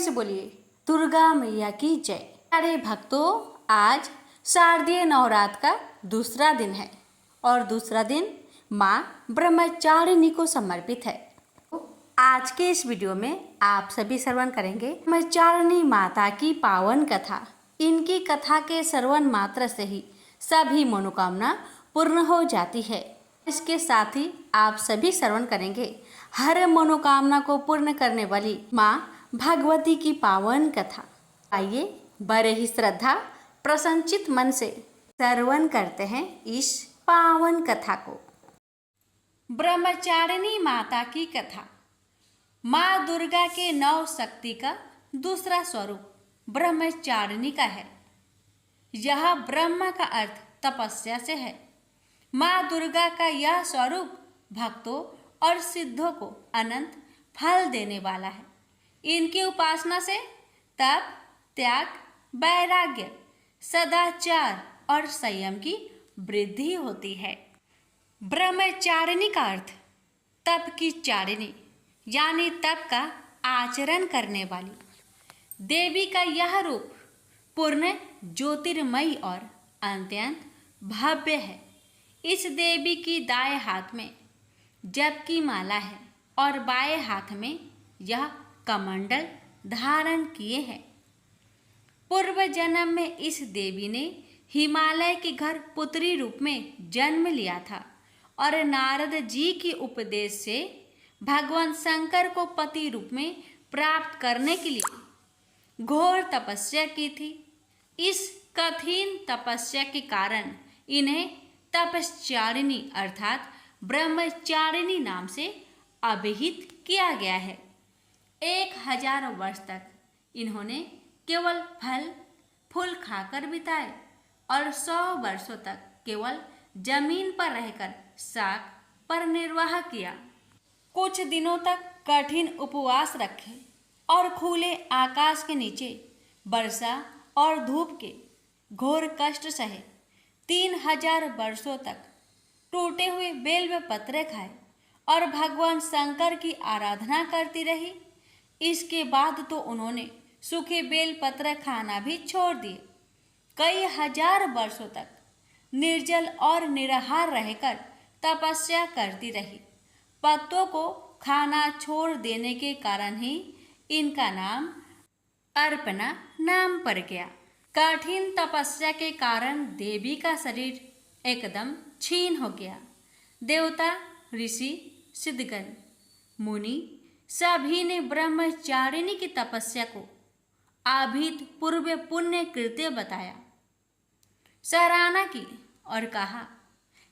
से बोलिए दुर्गा मैया की जय। प्यारे भक्तों, आज शारदीय नवरात्र का दूसरा दिन है और दूसरा दिन माँ ब्रह्मचारिणी को समर्पित है। आज के इस वीडियो में आप सभी श्रवण करेंगे ब्रह्मचारिणी माता की पावन कथा। इनकी कथा के श्रवण मात्र से ही सभी मनोकामना पूर्ण हो जाती है। इसके साथ ही आप सभी श्रवण करेंगे हर मनोकामना को पूर्ण करने वाली माँ भगवती की पावन कथा। आइए बड़े ही श्रद्धा प्रसन्नचित मन से श्रवण करते हैं इस पावन कथा को। ब्रह्मचारिणी माता की कथा। माँ दुर्गा के नौ शक्ति का दूसरा स्वरूप ब्रह्मचारिणी का है। यह ब्रह्म का अर्थ तपस्या से है। माँ दुर्गा का यह स्वरूप भक्तों और सिद्धों को अनंत फल देने वाला है। इनकी उपासना से तप, त्याग, वैराग्य, सदाचार और संयम की वृद्धि होती है। ब्रह्मचारिणी का अर्थ तप की चारिणी यानी तप का आचरण करने वाली देवी का यह रूप पूर्ण ज्योतिर्मयी और अत्यंत भव्य है। इस देवी की दाएं हाथ में जप की माला है और बाएं हाथ में यह कमंडल धारण किए हैं। पूर्व जन्म में इस देवी ने हिमालय के घर पुत्री रूप में जन्म लिया था और नारद जी के उपदेश से भगवान शंकर को पति रूप में प्राप्त करने के लिए घोर तपस्या की थी। इस कठिन तपस्या के कारण इन्हें तपश्चारिणी अर्थात ब्रह्मचारिणी नाम से अभिहित किया गया है। 1000 वर्ष तक इन्होंने केवल फल फूल खाकर बिताए और 100 वर्षों तक केवल जमीन पर रहकर शाक पर निर्वाह किया। कुछ दिनों तक कठिन उपवास रखे और खुले आकाश के नीचे वर्षा और धूप के घोर कष्ट सहे। 3000 वर्षों तक टूटे हुए बेल में पत्रे खाए और भगवान शंकर की आराधना करती रही। इसके बाद तो उन्होंने सूखे बेल पत्र खाना भी छोड़ दिए। कई हजार वर्षों तक निर्जल और निराहार रहकर तपस्या करती रही। पत्तों को खाना छोड़ देने के कारण ही इनका नाम अर्पणा नाम पड़ गया। कठिन तपस्या के कारण देवी का शरीर एकदम क्षीण हो गया। देवता, ऋषि, सिद्धगण, मुनि सभी ने ब्रह्मचारिणी की तपस्या को अभीत पूर्व पुण्य कृत्य बताया, सराहना की और कहा,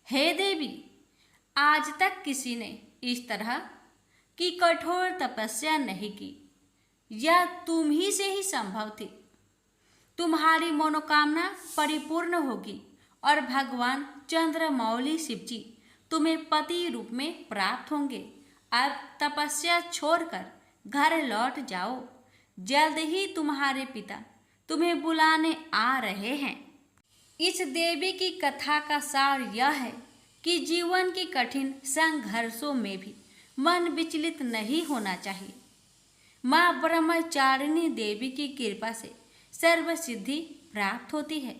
हे देवी, आज तक किसी ने इस तरह की कठोर तपस्या नहीं की। यह तुम ही से ही संभव थी। तुम्हारी मनोकामना परिपूर्ण होगी और भगवान चंद्रमौली शिवजी तुम्हें पति रूप में प्राप्त होंगे। अब तपस्या छोड़कर घर लौट जाओ। जल्द ही तुम्हारे पिता तुम्हें बुलाने आ रहे हैं। इस देवी की कथा का सार यह है कि जीवन की कठिन संघर्षों में भी मन विचलित नहीं होना चाहिए। माँ ब्रह्मचारिणी देवी की कृपा से सर्व सिद्धि प्राप्त होती है।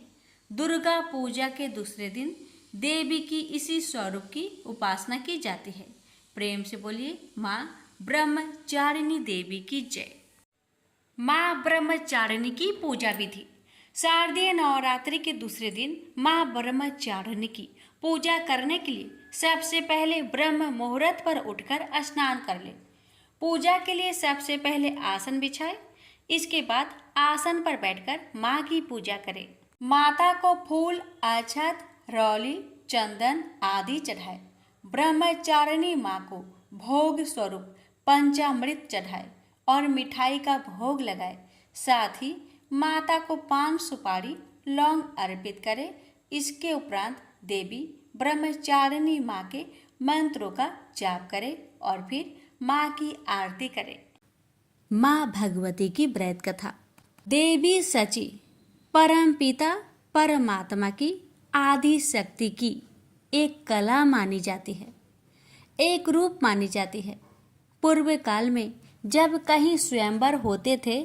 दुर्गा पूजा के दूसरे दिन देवी की इसी स्वरूप की उपासना की जाती है। प्रेम से बोलिए माँ ब्रह्मचारिणी देवी की जय। माँ ब्रह्मचारिणी की पूजा विधि। शारदीय नवरात्रि के दूसरे दिन माँ ब्रह्मचारिणी की पूजा करने के लिए सबसे पहले ब्रह्म मुहूर्त पर उठकर स्नान कर ले। पूजा के लिए सबसे पहले आसन बिछाए। इसके बाद आसन पर बैठकर माँ की पूजा करें। माता को फूल, अक्षत, रौली, चंदन आदि चढ़ाए। ब्रह्मचारिणी माँ को भोग स्वरूप पंचामृत चढ़ाए और मिठाई का भोग लगाए। साथ ही माता को पान, सुपारी, लौंग अर्पित करें। इसके उपरांत देवी ब्रह्मचारिणी माँ के मंत्रों का जाप करें और फिर माँ की आरती करें। माँ भगवती की व्रत कथा। देवी सची परम पिता परमात्मा की आदि शक्ति की एक कला मानी जाती है, एक रूप मानी जाती है। पूर्व काल में जब कहीं स्वयंवर होते थे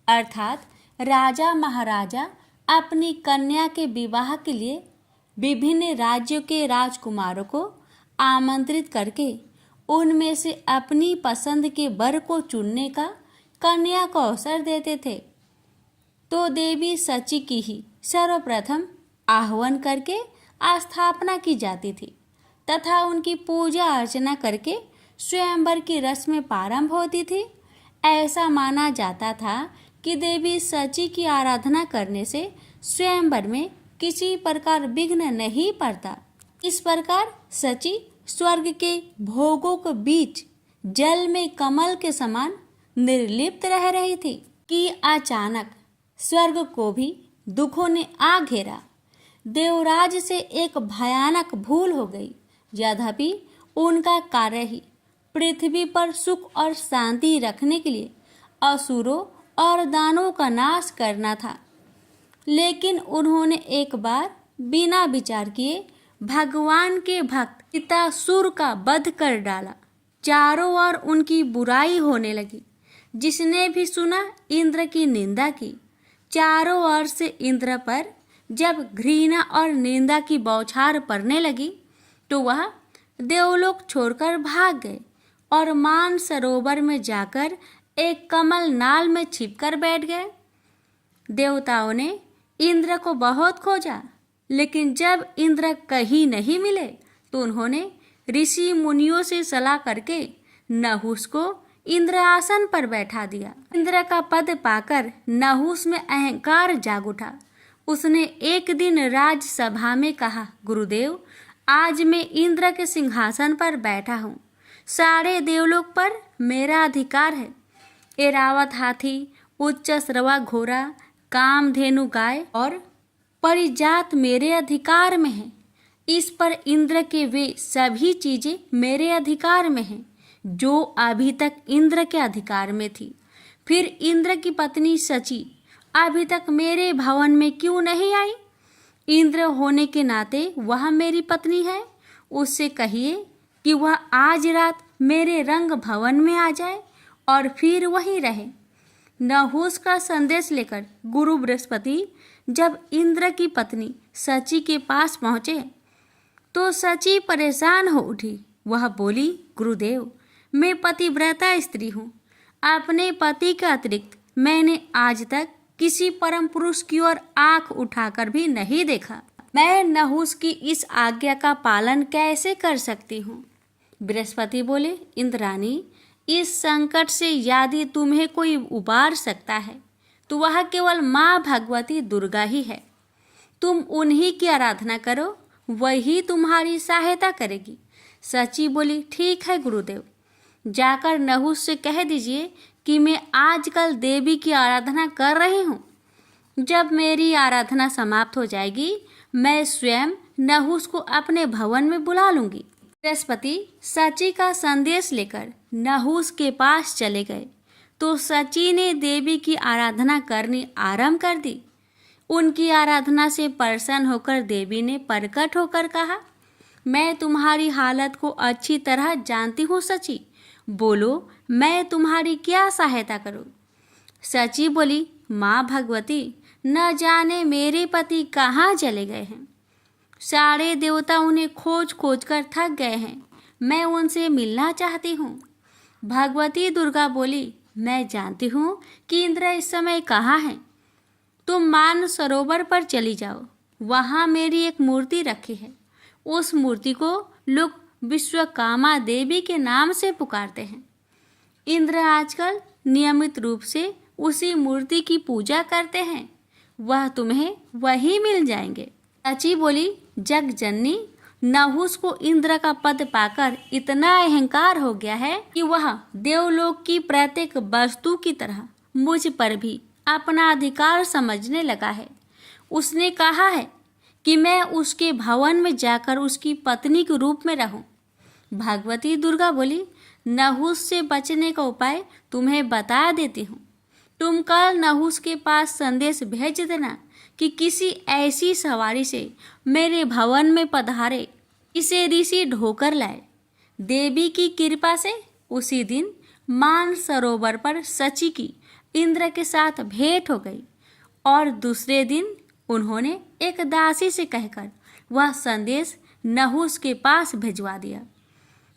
अर्थात राजा महाराजा अपनी कन्या के विवाह के लिए विभिन्न राज्यों के राजकुमारों को आमंत्रित करके उनमें से अपनी पसंद के वर को चुनने का कन्या को अवसर देते थे। तो देवी सची की ही सर्वप्रथम आह्वान करके स्थापना की जाती थी तथा उनकी पूजा अर्चना करके स्वयंवर की रस्में प्रारंभ होती थी। ऐसा माना जाता था कि देवी सची की आराधना करने से स्वयंवर में किसी प्रकार विघ्न नहीं पड़ता। इस प्रकार सची स्वर्ग के भोगों के बीच जल में कमल के समान निर्लिप्त रह रही थी कि अचानक स्वर्ग को भी दुखों ने आ घेरा। देवराज से एक भयानक भूल हो गई। यद्यपि उनका कार्य ही पृथ्वी पर सुख और शांति रखने के लिए असुरों और दानवों का नाश करना था, लेकिन उन्होंने एक बार बिना विचार किए भगवान के भक्त पितासुर का वध कर डाला। चारों ओर उनकी बुराई होने लगी। जिसने भी सुना इंद्र की निंदा की। चारों ओर से इंद्र पर जब घृणा और निंदा की बौछार पड़ने लगी तो वह देवलोक छोड़कर भाग गए और मान सरोवर में जाकर एक कमल नाल में छिपकर बैठ गए। देवताओं ने इंद्र को बहुत खोजा, लेकिन जब इंद्र कहीं नहीं मिले तो उन्होंने ऋषि मुनियों से सलाह करके नहुस को इंद्र आसन पर बैठा दिया। इंद्र का पद पाकर नहुस में अहंकार जाग उठा। उसने एक दिन राजसभा में कहा, गुरुदेव, आज मैं इंद्र के सिंहासन पर बैठा हूँ। सारे देवलोक पर मेरा अधिकार है। एरावत हाथी, उच्च श्रवा घोड़ा, कामधेनु गाय और परिजात मेरे अधिकार में है। इस पर इंद्र के वे सभी चीजें मेरे अधिकार में हैं जो अभी तक इंद्र के अधिकार में थी। फिर इंद्र की पत्नी सची अभी तक मेरे भवन में क्यों नहीं आई? इंद्र होने के नाते वह मेरी पत्नी है। उससे कहिए कि वह आज रात मेरे रंग भवन में आ जाए और फिर वहीं रहे। नहुस का संदेश लेकर गुरु बृहस्पति जब इंद्र की पत्नी सची के पास पहुँचे तो सची परेशान हो उठी। वह बोली, गुरुदेव, मैं पतिव्रता स्त्री हूँ। अपने पति के अतिरिक्त मैंने आज तक किसी परम पुरुष की ओर आंख उठाकर भी नहीं देखा। मैं नहुस की इस आज्ञा का पालन कैसे कर सकती हूँ? बृहस्पति बोले, इंद्राणी, इस संकट से यदि तुम्हें कोई उबार सकता है तो वह केवल माँ भगवती दुर्गा ही है। तुम उन्हीं की आराधना करो, वही तुम्हारी सहायता करेगी। सची बोली, ठीक है गुरुदेव। जाकर नहुस से कह दीजिए कि मैं आजकल देवी की आराधना कर रही हूँ। जब मेरी आराधना समाप्त हो जाएगी मैं स्वयं नहुस को अपने भवन में बुला लूंगी। बृहस्पति सची का संदेश लेकर नहुस के पास चले गए तो सची ने देवी की आराधना करनी आरंभ कर दी। उनकी आराधना से प्रसन्न होकर देवी ने प्रकट होकर कहा, मैं तुम्हारी हालत को अच्छी तरह जानती हूँ सची, बोलो मैं तुम्हारी क्या सहायता करूँ? सची बोली, माँ भगवती, न जाने मेरे पति कहाँ चले गए हैं। सारे देवता उन्हें खोज खोज कर थक गए हैं। मैं उनसे मिलना चाहती हूँ। भगवती दुर्गा बोली, मैं जानती हूँ कि इंद्र इस समय कहाँ हैं। तुम मान सरोवर पर चली जाओ, वहाँ मेरी एक मूर्ति रखी है। उस मूर्ति को लोग विश्वकामा देवी के नाम से पुकारते हैं। इंद्र आजकल नियमित रूप से उसी मूर्ति की पूजा करते हैं। वह तुम्हें वही मिल जाएंगे। सची बोली, जग जननी, नहुस को इंद्र का पद पाकर इतना अहंकार हो गया है कि वह देवलोक की प्रत्येक वस्तु की तरह मुझ पर भी अपना अधिकार समझने लगा है। उसने कहा है कि मैं उसके भवन में जाकर उसकी पत्नी के रूप में रहूं। भगवती दुर्गा बोली, नहुस से बचने का उपाय तुम्हें बता देती हूँ। तुम कल नहुस के पास संदेश भेज देना कि किसी ऐसी सवारी से मेरे भवन में पधारे, इसे ऋषि ढोकर लाए। देवी की कृपा से उसी दिन मान सरोवर पर सची की इंद्र के साथ भेंट हो गई और दूसरे दिन उन्होंने एक दासी से कहकर वह संदेश नहुस के पास भिजवा दिया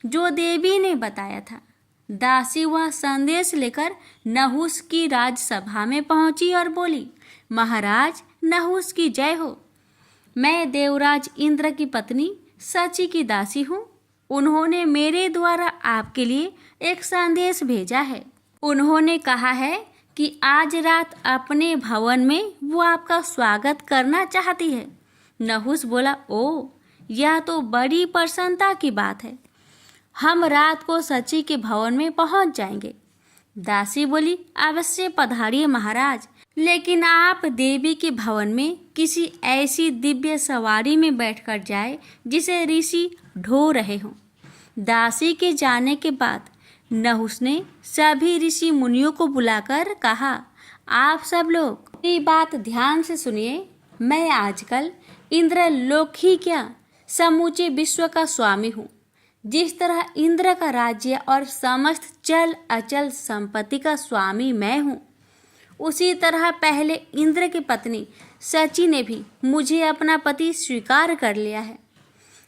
जो देवी ने बताया था। दासी वह संदेश लेकर नहुस की राजसभा में पहुंची और बोली, महाराज नहुस की जय हो। मैं देवराज इंद्र की पत्नी सची की दासी हूँ। उन्होंने मेरे द्वारा आपके लिए एक संदेश भेजा है। उन्होंने कहा है कि आज रात अपने भवन में वो आपका स्वागत करना चाहती है। नहुस बोला, ओ यह तो बड़ी प्रसन्नता की बात है। हम रात को सची के भवन में पहुंच जाएंगे। दासी बोली, अवश्य पधारिए महाराज, लेकिन आप देवी के भवन में किसी ऐसी दिव्य सवारी में बैठकर जाए जिसे ऋषि ढो रहे हों। दासी के जाने के बाद नहुस ने सभी ऋषि मुनियों को बुलाकर कहा, आप सब लोग मेरी बात ध्यान से सुनिए। मैं आजकल इंद्रलोक ही क्या समूचे विश्व का स्वामी हूँ। जिस तरह इंद्र का राज्य और समस्त चल अचल संपत्ति का स्वामी मैं हूँ, उसी तरह पहले इंद्र की पत्नी सची ने भी मुझे अपना पति स्वीकार कर लिया है।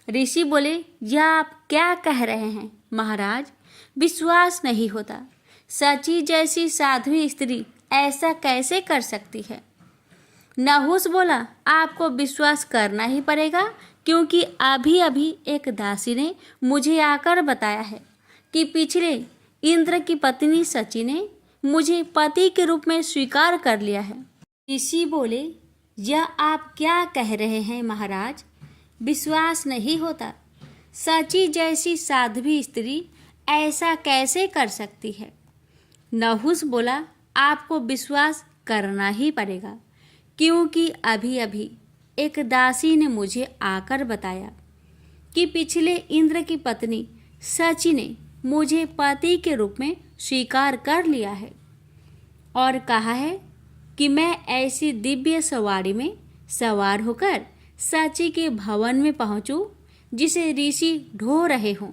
ऋषि बोले, यह आप क्या कह रहे हैं महाराज? विश्वास नहीं होता। सची जैसी साध्वी स्त्री ऐसा कैसे कर सकती है? नहुस बोला, आपको विश्वास करना ही पड़ेगा, क्योंकि अभी अभी एक दासी ने मुझे आकर बताया है कि पिछले इंद्र की पत्नी सची ने मुझे पति के रूप में स्वीकार कर लिया है। ऋषि बोले, यह आप क्या कह रहे हैं महाराज? विश्वास नहीं होता। सची जैसी साध्वी स्त्री ऐसा कैसे कर सकती है? नहुस बोला, आपको विश्वास करना ही पड़ेगा, क्योंकि अभी अभी एक दासी ने मुझे आकर बताया कि पिछले इंद्र की पत्नी सची ने मुझे पति के रूप में स्वीकार कर लिया है और कहा है कि मैं ऐसी दिव्य सवारी में सवार होकर सची के भवन में पहुंचूं जिसे ऋषि ढो रहे हों।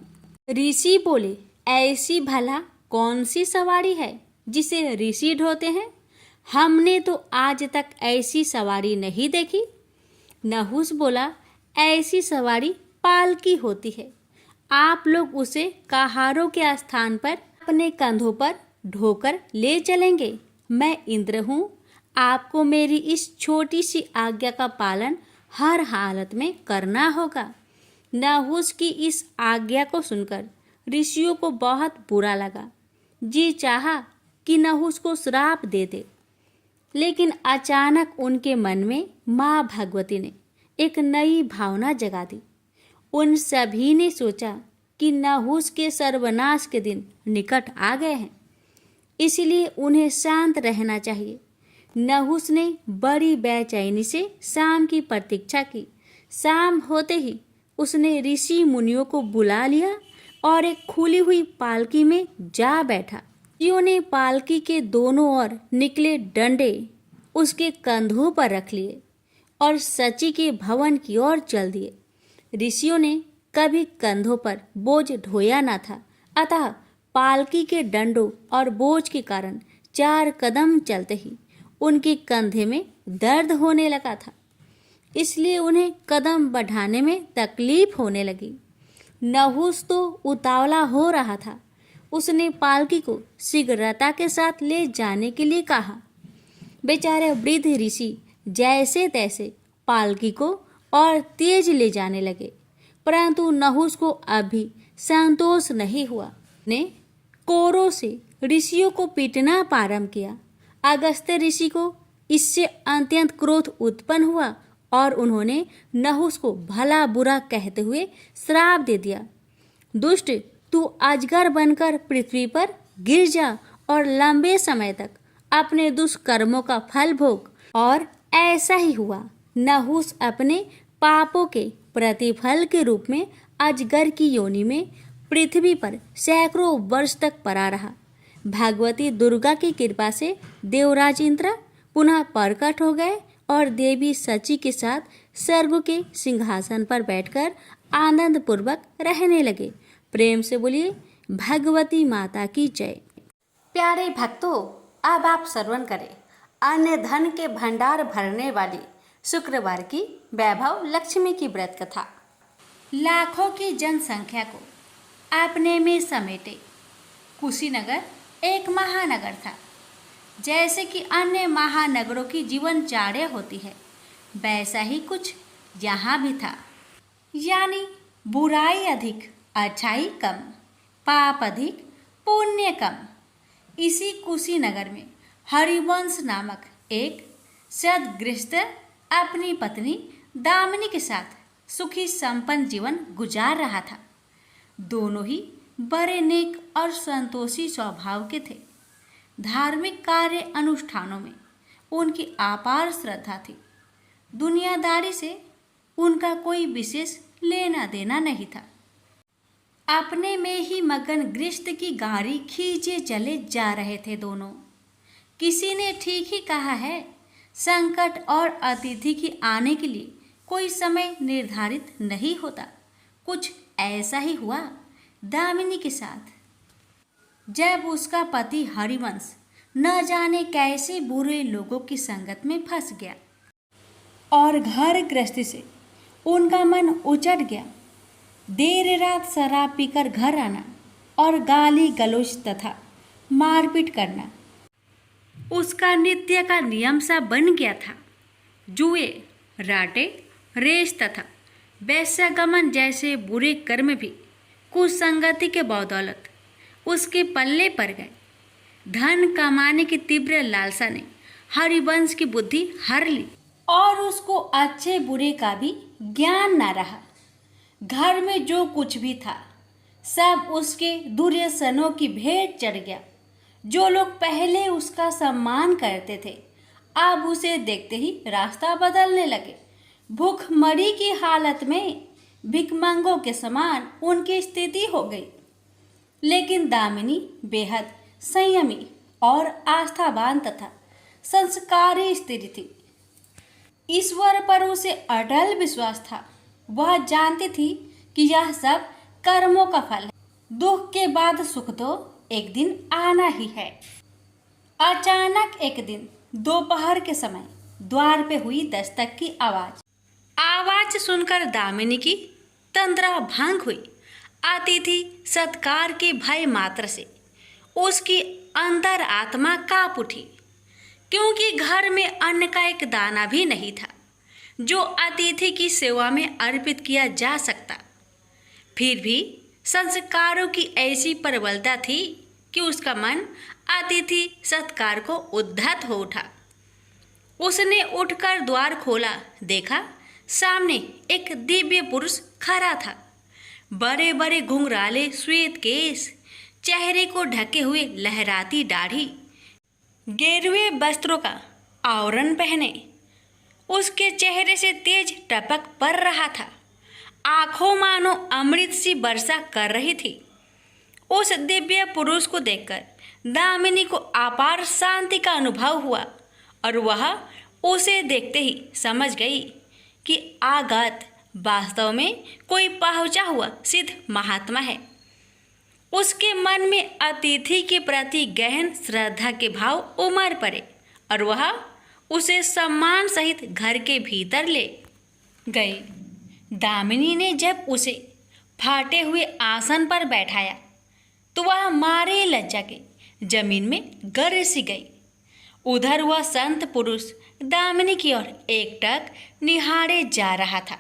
ऋषि बोले, ऐसी भला कौन सी सवारी है जिसे ऋषि ढोते हैं? हमने तो आज तक ऐसी सवारी नहीं देखी। नहुस बोला, ऐसी सवारी पालकी होती है। आप लोग उसे कहारों के स्थान पर अपने कंधों पर ढोकर ले चलेंगे। मैं इंद्र हूँ। आपको मेरी इस छोटी सी आज्ञा का पालन हर हालत में करना होगा। नहुस की इस आज्ञा को सुनकर ऋषियों को बहुत बुरा लगा। जी चाहा कि नहुस को श्राप दे दे, लेकिन अचानक उनके मन में माँ भगवती ने एक नई भावना जगा दी। उन सभी ने सोचा कि नहुस के सर्वनाश के दिन निकट आ गए हैं, इसलिए उन्हें शांत रहना चाहिए। नहुस ने बड़ी बेचैनी से शाम की प्रतीक्षा की। शाम होते ही उसने ऋषि मुनियों को बुला लिया और एक खुली हुई पालकी में जा बैठा। ऋषियों ने पालकी के दोनों ओर निकले डंडे उसके कंधों पर रख लिए और सची के भवन की ओर चल दिए। ऋषियों ने कभी कंधों पर बोझ ढोया न था, अतः पालकी के डंडों और बोझ के कारण 4 कदम चलते ही उनके कंधे में दर्द होने लगा था, इसलिए उन्हें कदम बढ़ाने में तकलीफ होने लगी। नहुस तो उतावला हो रहा था। उसने पालकी को शीघ्रता के साथ ले जाने के लिए कहा। बेचारे वृद्ध ऋषि जैसे तैसे पालकी को और तेज ले जाने लगे, परंतु नहुस को अभी संतोष नहीं हुआ। ने कोरों से ऋषियों को पीटना प्रारंभ किया। अगस्त्य ऋषि को इससे अत्यंत क्रोध उत्पन्न हुआ और उन्होंने नहुस को भला बुरा कहते हुए श्राप दे दिया। दुष्ट, तू अजगर बनकर पृथ्वी पर गिर जा और लंबे समय तक अपने दुष्कर्मों का फल भोग। और ऐसा ही हुआ। नहुस अपने पापों के प्रतिफल के रूप में अजगर की योनि में पृथ्वी पर सैकड़ों वर्ष तक पड़ा रहा। भगवती दुर्गा की कृपा से देवराज इंद्र पुनः प्रकट हो गए और देवी सची के साथ स्वर्ग के सिंहासन पर बैठकर आनंद पूर्वक रहने लगे। प्रेम से बोलिए भगवती माता की जय। प्यारे भक्तों, अब आप श्रवण करें अन्य धन के भंडार भरने वाली शुक्रवार की वैभव लक्ष्मी की व्रत कथा। लाखों की जनसंख्या को अपने में समेटे कुशीनगर एक महानगर था। जैसे कि अन्य महानगरों की जीवनचर्या होती है, वैसा ही कुछ यहाँ भी था। यानी बुराई अधिक, अच्छाई कम, पाप अधिक, पुण्य कम। इसी कुशीनगर में हरिवंश नामक एक सद्गृहस्थ अपनी पत्नी दामिनी के साथ सुखी संपन्न जीवन गुजार रहा था। दोनों ही बड़े नेक और संतोषी स्वभाव के थे। धार्मिक कार्य अनुष्ठानों में उनकी अपार श्रद्धा थी। दुनियादारी से उनका कोई विशेष लेना देना नहीं था। अपने में ही मगन गृहस्थ की गाड़ी खींचे चले जा रहे थे दोनों। किसी ने ठीक ही कहा है, संकट और अतिथि की आने के लिए कोई समय निर्धारित नहीं होता। कुछ ऐसा ही हुआ दामिनी के साथ। जब उसका पति हरिवंश न जाने कैसे बुरे लोगों की संगत में फंस गया और घर गृहस्थी से उनका मन उचट गया। देर रात शराब पीकर घर आना और गाली गलौज तथा मारपीट करना उसका नित्य का नियम सा बन गया था। जुए, राटे, रेस तथा वैश्यागमन जैसे बुरे कर्म भी कुसंगति के बदौलत उसके पल्ले पड़ गए। धन कमाने की तीव्र लालसा ने हरिवंश की बुद्धि हर ली और उसको अच्छे बुरे का भी ज्ञान न रहा। घर में जो कुछ भी था सब उसके दुर्व्यसनों की भेंट चढ़ गया। जो लोग पहले उसका सम्मान करते थे अब उसे देखते ही रास्ता बदलने लगे। भूखमरी की हालत में भिखमंगों के समान उनकी स्थिति हो गई। लेकिन दामिनी बेहद संयमी और आस्थावान तथा संस्कारी स्त्री थी। ईश्वर पर उसे अटल विश्वास था। वह जानती थी कि यह सब कर्मों का फल है। दुख के बाद सुख तो एक दिन आना ही है। अचानक एक दिन दोपहर के समय द्वार पे हुई दस्तक की आवाज सुनकर दामिनी की तंद्रा भंग हुई। अतिथि सत्कार के भय मात्र से उसकी अंतर आत्मा कांप उठी, क्योंकि घर में अन्न का एक दाना भी नहीं था जो अतिथि की सेवा में अर्पित किया जा सकता। फिर भी संस्कारों की ऐसी प्रबलता थी कि उसका मन अतिथि सत्कार को उद्धत हो उठा। उसने उठकर द्वार खोला, देखा सामने एक दिव्य पुरुष खड़ा था। बड़े बड़े घुंघराले श्वेत केश, चेहरे को ढके हुए लहराती दाढ़ी, गेरुए वस्त्रों का आवरण पहने उसके चेहरे से तेज टपक पड़ रहा था। आंखों मानो अमृत सी वर्षा कर रही थी। उस दिव्य पुरुष को देखकर दामिनी को अपार शांति का अनुभव हुआ और वह उसे देखते ही समझ गई कि आगत वास्तव में कोई पहुंचा हुआ सिद्ध महात्मा है। उसके मन में अतिथि के प्रति गहन श्रद्धा के भाव उमड़ पड़े और वह उसे सम्मान सहित घर के भीतर ले गई। दामिनी ने जब उसे फाटे हुए आसन पर बैठाया तो वह मारे लज्जा के जमीन में गिर सी गई। उधर वह संत पुरुष दामिनी की ओर एकटक निहारे जा रहा था।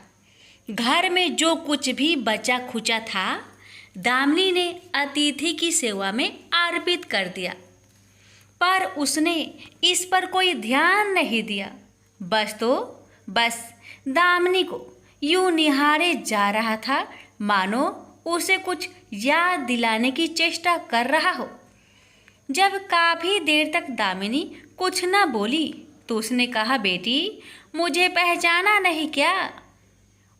घर में जो कुछ भी बचा खुचा था दामिनी ने अतिथि की सेवा में अर्पित कर दिया, पर उसने इस पर कोई ध्यान नहीं दिया। बस दामिनी को यूं निहारे जा रहा था मानो उसे कुछ याद दिलाने की चेष्टा कर रहा हो। जब काफ़ी देर तक दामिनी कुछ न बोली तो उसने कहा, बेटी मुझे पहचाना नहीं क्या?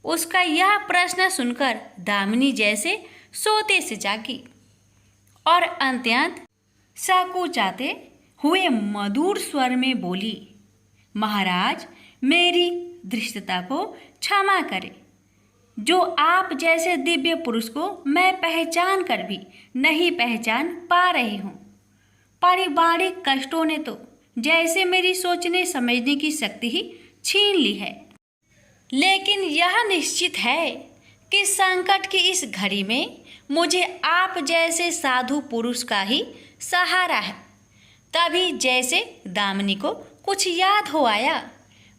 उसका यह प्रश्न सुनकर दामिनी जैसे सोते से जागी और अत्यंत संकुचाते हुए मधुर स्वर में बोली, महाराज मेरी धृष्टता को क्षमा करें। जो आप जैसे दिव्य पुरुष को मैं पहचान कर भी नहीं पहचान पा रही हूँ। पारिवारिक कष्टों ने तो जैसे मेरी सोचने समझने की शक्ति ही छीन ली है। लेकिन यह निश्चित है कि संकट की इस घड़ी में मुझे आप जैसे साधु पुरुष का ही सहारा है। तभी जैसे दामिनी को कुछ याद हो आया,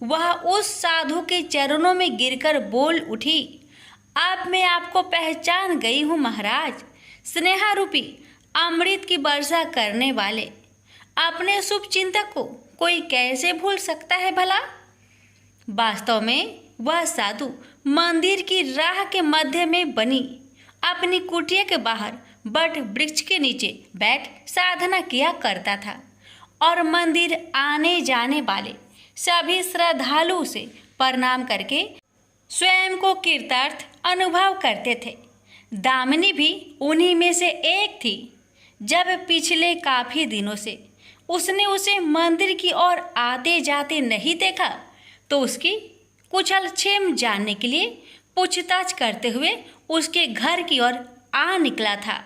वह उस साधु के चरणों में गिरकर बोल उठी, अब मैं आपको पहचान गई हूँ महाराज। स्नेहारूपी अमृत की वर्षा करने वाले अपने शुभ चिंतक को कोई कैसे भूल सकता है भला। वास्तव में वह साधु मंदिर की राह के मध्य में बनी अपनी कुटिया के बाहर बट वृक्ष के नीचे बैठ साधना किया करता था और मंदिर आने जाने वाले सभी श्रद्धालु से प्रणाम करके स्वयं को कृतार्थ अनुभव करते थे। दामिनी भी उन्हीं में से एक थी। जब पिछले काफ़ी दिनों से उसने उसे मंदिर की ओर आते जाते नहीं देखा तो उसकी कुशल क्षेम जानने के लिए पूछताछ करते हुए उसके घर की ओर आ निकला था।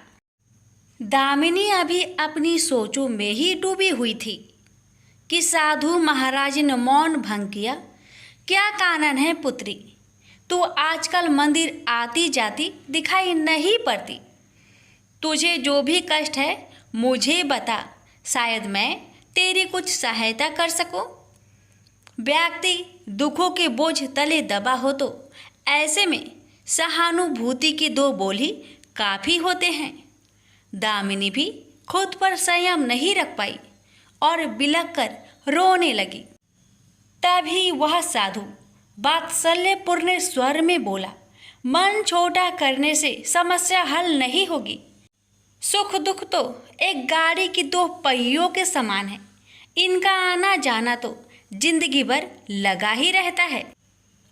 दामिनी अभी अपनी सोचों में ही डूबी हुई थी कि साधु महाराज ने मौन भंग किया। क्या कारण है पुत्री, तू आजकल मंदिर आती जाती दिखाई नहीं पड़ती। तुझे जो भी कष्ट है मुझे बता, शायद मैं तेरी कुछ सहायता कर सकूं। व्यक्ति दुखों के बोझ तले दबा हो तो ऐसे में सहानुभूति के दो बोल ही काफ़ी होते हैं। दामिनी भी खुद पर संयम नहीं रख पाई और बिलख कर रोने लगी। तभी वह साधु वात्सल्यपूर्ण स्वर में बोला, मन छोटा करने से समस्या हल नहीं होगी। सुख दुख तो एक गाड़ी की दो पहियों के समान है, इनका आना जाना तो जिंदगी भर लगा ही रहता है।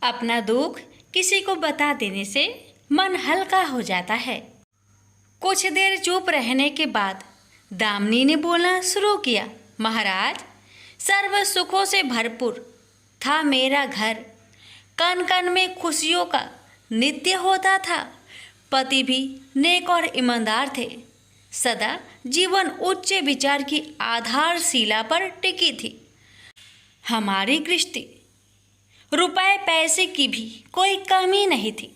अपना दुख किसी को बता देने से मन हल्का हो जाता है। कुछ देर चुप रहने के बाद दामिनी ने बोलना शुरू किया, महाराज, सर्व सुखों से भरपूर था मेरा घर। कण कण में खुशियों का नित्य होता था। पति भी नेक और ईमानदार थे। सदा जीवन उच्च विचार की आधारशिला पर टिकी थी। हमारी गृहस्थी रुपए पैसे की भी कोई कमी नहीं थी।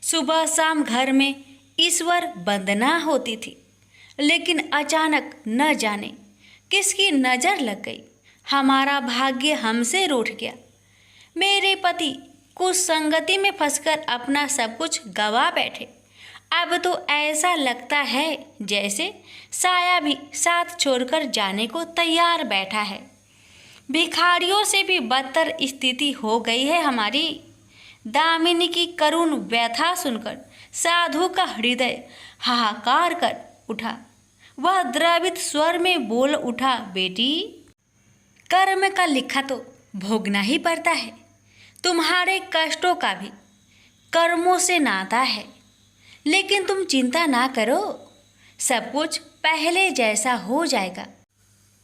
सुबह शाम घर में ईश्वर वंदना होती थी। लेकिन अचानक न जाने किसकी नज़र लग गई, हमारा भाग्य हमसे रूठ गया। मेरे पति कुछ संगति में फंसकर अपना सब कुछ गवा बैठे। अब तो ऐसा लगता है जैसे साया भी साथ छोड़कर जाने को तैयार बैठा है। भिखारियों से भी बदतर स्थिति हो गई है हमारी। दामिनी की करुण व्यथा सुनकर साधु का हृदय हाहाकार कर उठा। वह द्रवित स्वर में बोल उठा, बेटी, कर्म का लिखा तो भोगना ही पड़ता है। तुम्हारे कष्टों का भी कर्मों से नाता है। लेकिन तुम चिंता ना करो, सब कुछ पहले जैसा हो जाएगा।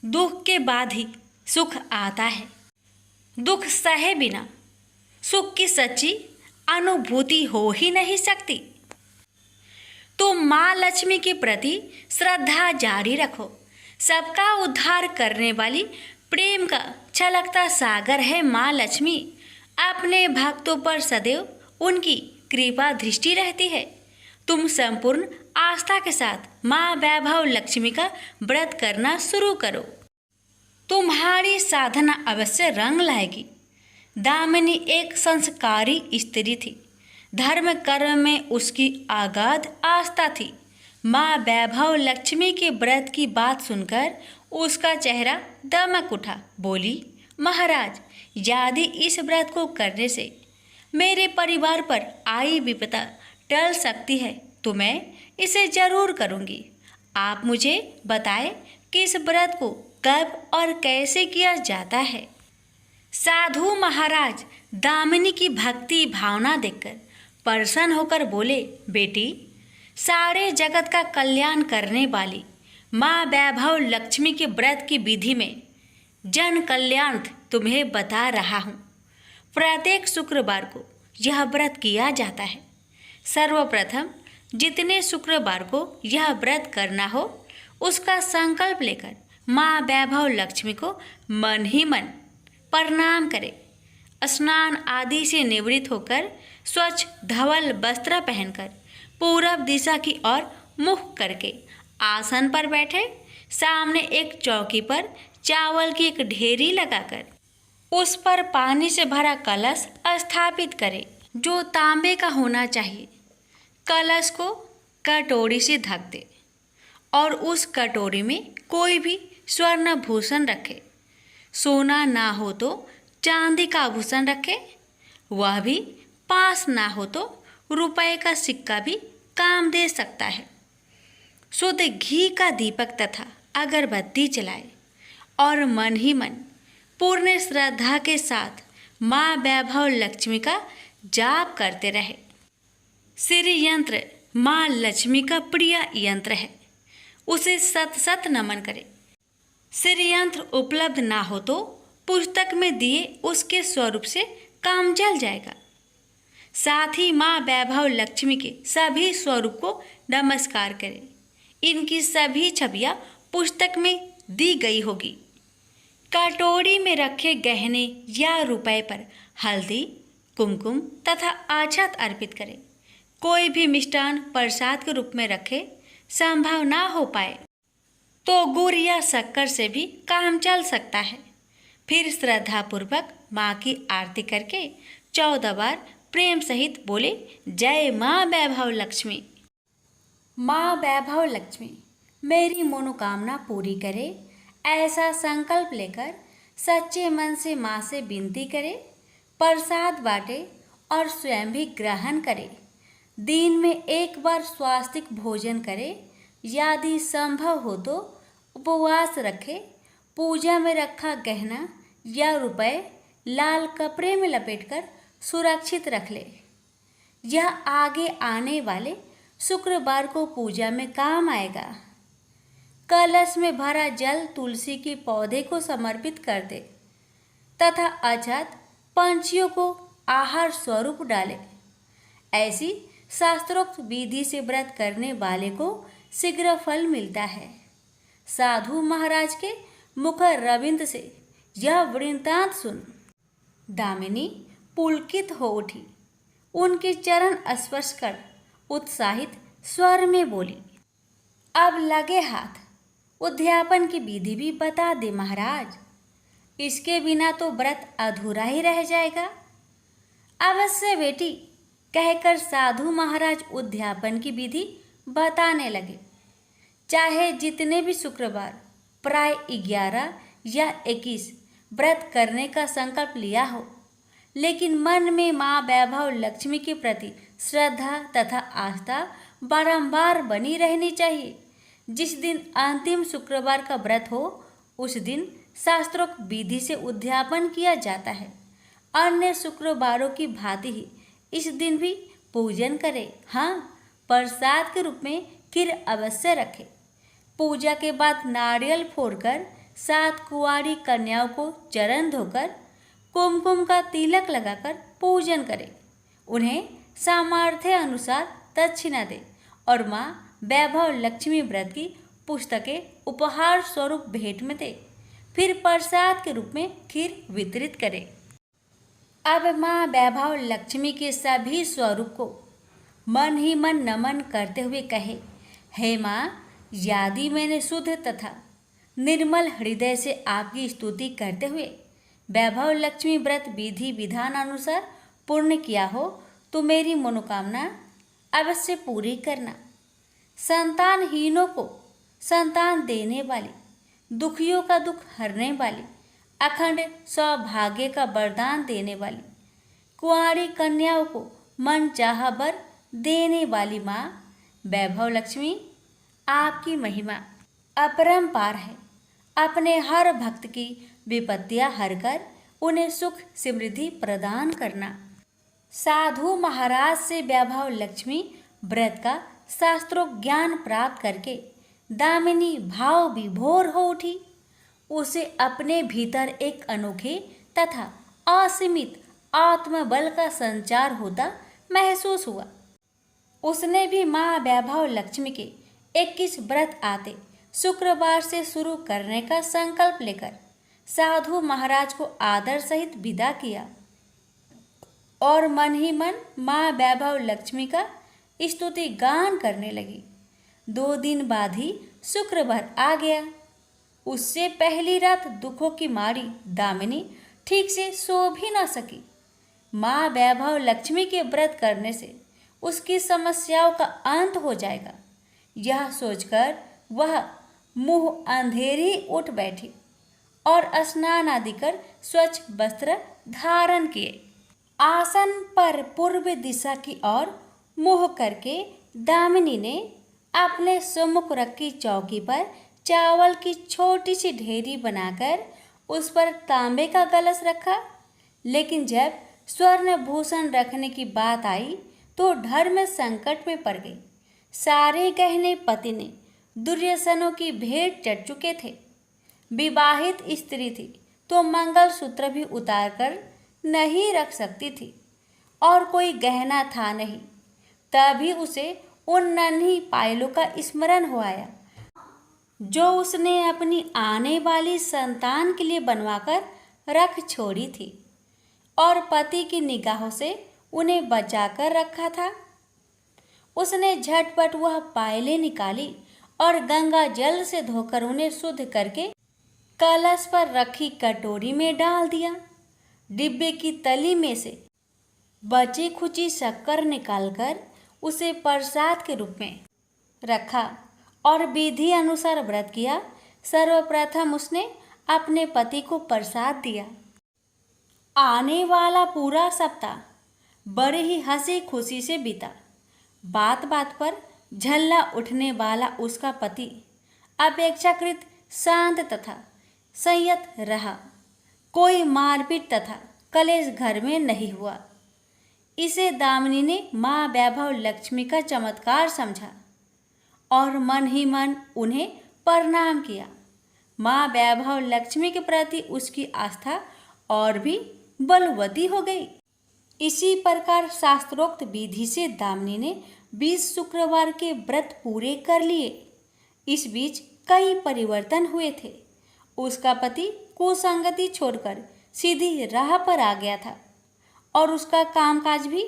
दुख के बाद ही सुख आता है। दुख सहे बिना सुख की सच्ची अनुभूति हो ही नहीं सकती। तुम माँ लक्ष्मी के प्रति श्रद्धा जारी रखो। सबका उद्धार करने वाली प्रेम का छलकता सागर है माँ लक्ष्मी। अपने भक्तों पर सदैव उनकी कृपा दृष्टि रहती है। तुम संपूर्ण आस्था के साथ माँ वैभव लक्ष्मी का व्रत करना शुरू करो। तुम्हारी साधना अवश्य रंग लाएगी। दामिनी एक संस्कारी स्त्री थी। धर्म कर्म में उसकी अगाध आस्था थी। माँ वैभव लक्ष्मी के व्रत की बात सुनकर उसका चेहरा दमक उठा। बोली, महाराज, यदि इस व्रत को करने से मेरे परिवार पर आई विपदा टल सकती है तो मैं इसे जरूर करूँगी। आप मुझे बताएं कि इस व्रत को कब और कैसे किया जाता है। साधु महाराज दामिनी की भक्ति भावना देखकर प्रसन्न होकर बोले, बेटी, सारे जगत का कल्याण करने वाली माँ वैभव लक्ष्मी के व्रत की विधि में जन कल्याण तुम्हें बता रहा हूँ। प्रत्येक शुक्रवार को यह व्रत किया जाता है। सर्वप्रथम जितने शुक्रवार को यह व्रत करना हो उसका संकल्प लेकर माँ वैभव लक्ष्मी को मन ही मन प्रणाम करे। स्नान आदि से निवृत्त होकर स्वच्छ धवल वस्त्र पहनकर पूरब दिशा की ओर मुख करके आसन पर बैठे। सामने एक चौकी पर चावल की एक ढेरी लगाकर उस पर पानी से भरा कलश स्थापित करे, जो तांबे का होना चाहिए। कलश को कटोरी से ढक दे और उस कटोरी में कोई भी स्वर्ण भूषण रखे। सोना ना हो तो चांदी का आभूषण रखे, वह भी पास ना हो तो रुपए का सिक्का भी काम दे सकता है। शुद्ध घी का दीपक तथा अगरबत्ती जलाए और मन ही मन पूर्ण श्रद्धा के साथ माँ वैभव लक्ष्मी का जाप करते रहे। श्री यंत्र माँ लक्ष्मी का प्रिय यंत्र है, उसे सत सत नमन करे। श्री यंत्र उपलब्ध ना हो तो पुस्तक में दिए उसके स्वरूप से काम चल जाएगा। साथ ही माँ वैभव लक्ष्मी के सभी स्वरूप को नमस्कार करें। इनकी सभी छवियाँ पुस्तक में दी गई होगी। कटोरी में रखे गहने या रुपए पर हल्दी, कुमकुम तथा आछत अर्पित करें। कोई भी मिष्टान प्रसाद के रूप में रखे संभव ना हो पाए तो गुड़ या शक्कर से भी काम चल सकता है। फिर श्रद्धापूर्वक माँ की आरती करके 14 बार प्रेम सहित बोले, जय माँ वैभव लक्ष्मी। माँ वैभव लक्ष्मी मेरी मनोकामना पूरी करे, ऐसा संकल्प लेकर सच्चे मन से माँ से विनती करे। प्रसाद बांटे और स्वयं भी ग्रहण करे। दिन में एक बार स्वास्तिक भोजन करे। यदि संभव हो तो उपवास रखे। पूजा में रखा गहना या रुपए लाल कपड़े में लपेटकर सुरक्षित रख ले। यह आगे आने वाले शुक्रवार को पूजा में काम आएगा। कलश में भरा जल तुलसी के पौधे को समर्पित कर दे तथा अछत पंछियों को आहार स्वरूप डाले। ऐसी शास्त्रोक्त विधि से व्रत करने वाले को शीघ्र फल मिलता है। साधु महाराज के मुख रविंद्र से यह वृत्तांत सुन दामिनी पुलकित हो उठी। उनके चरण स्पर्श कर उत्साहित स्वर में बोली, अब लगे हाथ उद्यापन की विधि भी बता दे महाराज। इसके बिना तो व्रत अधूरा ही रह जाएगा। अवश्य बेटी, कहकर साधु महाराज उद्यापन की विधि बताने लगे। चाहे जितने भी शुक्रवार प्राय 11 या 21 व्रत करने का संकल्प लिया हो, लेकिन मन में माँ वैभव लक्ष्मी के प्रति श्रद्धा तथा आस्था बारंबार बनी रहनी चाहिए। जिस दिन अंतिम शुक्रवार का व्रत हो, उस दिन शास्त्रोक्त विधि से उद्यापन किया जाता है। अन्य शुक्रवारों की भांति ही इस दिन भी पूजन करें। हाँ, प्रसाद के रूप में खीर अवश्य रखें। पूजा के बाद नारियल फोड़कर 7 कुंवारी कन्याओं को चरण धोकर कुमकुम का तिलक लगाकर पूजन करें। उन्हें सामर्थ्य अनुसार दक्षिणा दे और माँ वैभव लक्ष्मी व्रत की पुस्तकें उपहार स्वरूप भेंट में दे। फिर प्रसाद के रूप में खीर वितरित करें। अब माँ वैभव लक्ष्मी के सभी स्वरूप को मन ही मन नमन करते हुए कहे, हे माँ, यदि मैंने शुद्ध तथा निर्मल हृदय से आपकी स्तुति करते हुए वैभव लक्ष्मी व्रत विधि विधान अनुसार पूर्ण किया हो तो मेरी मनोकामना अवश्य पूरी करना। संतानहीनों को संतान देने वाली, दुखियों का दुख हरने वाली, अखंड सौभाग्य का वरदान देने वाली, कुंवारी कन्याओं को मन चाहा वर देने वाली माँ वैभव लक्ष्मी, आपकी महिमा अपरंपार है। अपने हर भक्त की विपत्तियां हरकर उन्हें सुख समृद्धि प्रदान करना। साधु महाराज से वैभव लक्ष्मी व्रत का शास्त्रों ज्ञान प्राप्त करके दामिनी भाव विभोर हो उठी। उसे अपने भीतर एक अनोखे तथा असीमित आत्मबल का संचार होता महसूस हुआ। उसने भी माँ वैभव लक्ष्मी के 21 व्रत आते शुक्रवार से शुरू करने का संकल्प लेकर साधु महाराज को आदर सहित विदा किया और मन ही मन माँ वैभव लक्ष्मी का स्तुति गान करने लगी। 2 दिन बाद ही शुक्रवार आ गया। उससे पहली रात दुखों की मारी दामिनी ठीक से सो भी ना सकी। माँ वैभव लक्ष्मी के व्रत करने से उसकी समस्याओं का अंत हो जाएगा, यह सोचकर वह मुंह अंधेरी उठ बैठी और स्नान आदि कर स्वच्छ वस्त्र धारण किए। आसन पर पूर्व दिशा की ओर मुंह करके दामिनी ने अपने सम्मुख रखी चौकी पर चावल की छोटी सी ढेरी बनाकर उस पर तांबे का कलश रखा। लेकिन जब स्वर्ण भूषण रखने की बात आई तो धर्म संकट में पड़ गई। सारे गहने पति ने दुर्योधनों की भेंट चढ़ चुके थे। विवाहित स्त्री थी तो मंगलसूत्र भी उतार कर नहीं रख सकती थी और कोई गहना था नहीं। तभी उसे उन नन्ही पायलों का स्मरण हो आया जो उसने अपनी आने वाली संतान के लिए बनवाकर रख छोड़ी थी और पति की निगाहों से उन्हें बचाकर रखा था। उसने झटपट वह पायलें निकाली और गंगा जल से धोकर उन्हें शुद्ध करके कलश पर रखी कटोरी में डाल दिया। डिब्बे की तली में से बची खुची शक्कर निकालकर उसे प्रसाद के रूप में रखा और विधि अनुसार व्रत किया। सर्वप्रथम उसने अपने पति को प्रसाद दिया। आने वाला पूरा सप्ताह बड़े ही हंसी खुशी से बीता। बात बात पर झल्ला उठने वाला उसका पति अपेक्षाकृत शांत तथा संयत रहा। कोई मारपीट तथा कलेश घर में नहीं हुआ। इसे दामिनी ने माँ वैभव लक्ष्मी का चमत्कार समझा और मन ही मन उन्हें प्रणाम किया। माँ वैभव लक्ष्मी के प्रति उसकी आस्था और भी बलवती हो गई। इसी प्रकार शास्त्रोक्त विधि से दामिनी ने 20 शुक्रवार के व्रत पूरे कर लिए। इस बीच कई परिवर्तन हुए थे। उसका पति कुसंगति छोड़कर सीधी राह पर आ गया था और उसका कामकाज भी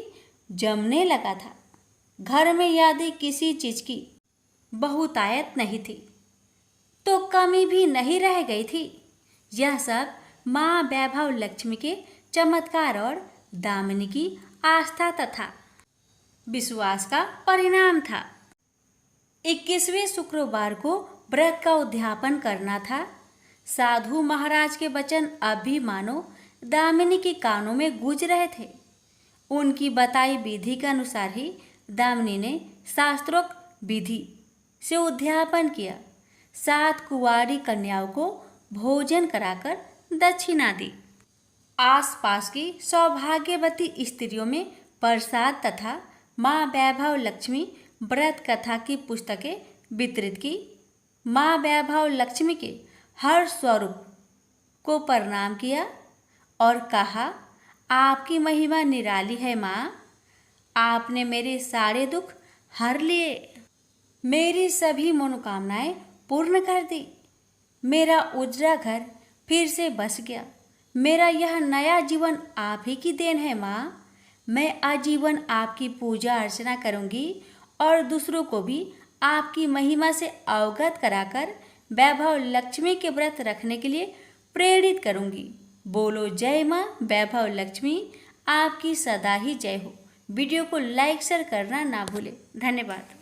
जमने लगा था। घर में यदि किसी चीज की बहुतायत नहीं थी तो कमी भी नहीं रह गई थी। यह सब माँ वैभव लक्ष्मी के चमत्कार और दामिनी की आस्था तथा विश्वास का परिणाम था। 21वें शुक्रवार को व्रत का उद्यापन करना था। साधु महाराज के वचन अब भी मानो दामिनी के कानों में गूंज रहे थे। उनकी बताई विधि के अनुसार ही दामिनी ने शास्त्रोक्त विधि से उद्यापन किया। 7 कुंवारी कन्याओं को भोजन कराकर दक्षिणा दी। आसपास की सौभाग्यवती स्त्रियों में प्रसाद तथा माँ वैभव लक्ष्मी व्रत कथा की पुस्तकें वितरित की। माँ वैभव लक्ष्मी के हर स्वरूप को प्रणाम किया और कहा, आपकी महिमा निराली है माँ। आपने मेरे सारे दुख हर लिए, मेरी सभी मनोकामनाएं पूर्ण कर दी। मेरा उजड़ा घर फिर से बस गया। मेरा यह नया जीवन आप ही की देन है माँ। मैं आजीवन आपकी पूजा अर्चना करूँगी और दूसरों को भी आपकी महिमा से अवगत कराकर वैभव लक्ष्मी के व्रत रखने के लिए प्रेरित करूँगी। बोलो जय माँ वैभव लक्ष्मी, आपकी सदा ही जय हो। वीडियो को लाइक शेयर करना ना भूलें। धन्यवाद।